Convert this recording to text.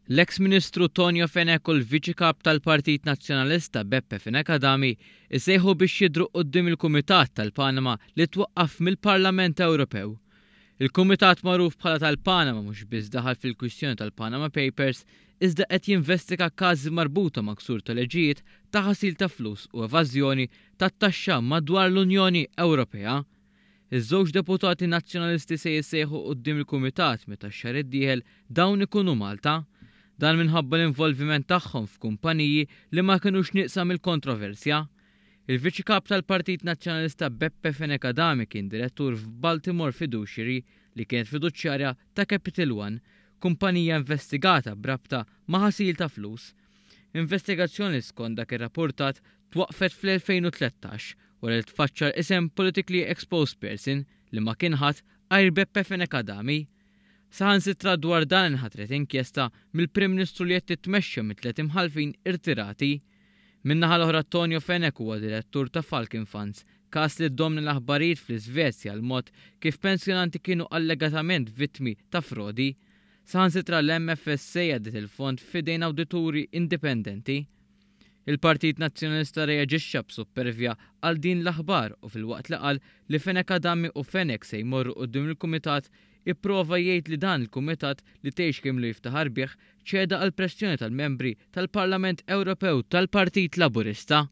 L-eks Ministru Tonio Fenek u l-Viċi Kap tal-Partit Nazzjonalista Beppe Fenek-Adami isejħu biex jidhru quddiem il-Kumitat tal-Panama li twaqqaf mill-Parlament Ewropew. Il-Kumitat magħruf bħala tal-Panama mhux biss daħal fil-kwistjoni tal-Panama Papers iżda qed jinvestiga każi marbuta ma' ksur ta' liġijiet ta' ħasil ta' flus u evażjoni tat-taxxa madwar l-Unjoni Ewropea. Iż-żewġ deputati nazzjonalisti se jissejħu quddiem il-Kumitat meta x-xahar id-dieħel dawn ikunu Malta. Dan minħabba l-involviment tagħhom f'kumpaniji li ma kinux nieqsa mill-kontroversja. Il-Viċi Kap tal-Partit Nazzjonalista Beppe Fenek-Adami kien direttur f'Baltimore Fiduciary li kienet fiduċjarja ta' Capital One, kumpanija investigata brabta ma' ħasil ta' flus. Investigazzjoni skont dak ir-rapportat twaqfet fl-2013 wara li tfaċċar isem politically exposed person li ma kien ħadd għajr Beppe Fenek-Adami. Saħansitra dwar dan inħatret inkjesta mill-Prim Ministru li qed titmexxa mit-tliet imħalfin irtirati. Min-naħa l-oħra Tonio Fenek huwa direttur ta' Falcon Funds, każ li ddomna l-aħbarijiet fl-Iżvezja l-mod kif pensjonanti kienu allegatament vittmi ta' frodi. Saħansitra l-MFSA għaddit il-fond f'idejn awdituri indipendenti. Il-Partit Nazzjonalista reaġixxa b'suppervja għal din l-aħbar u fil-waqt li qal li Fenek-Adami u Fenek se jmorru quddiem il-Kumitat ipprova jgħid li dan il-Kumitat li tgħix kemm lu jiftaħar bih ċeda għal pressjoni tal-membri tal-Parlament Ewropew tal-Partit Laburista.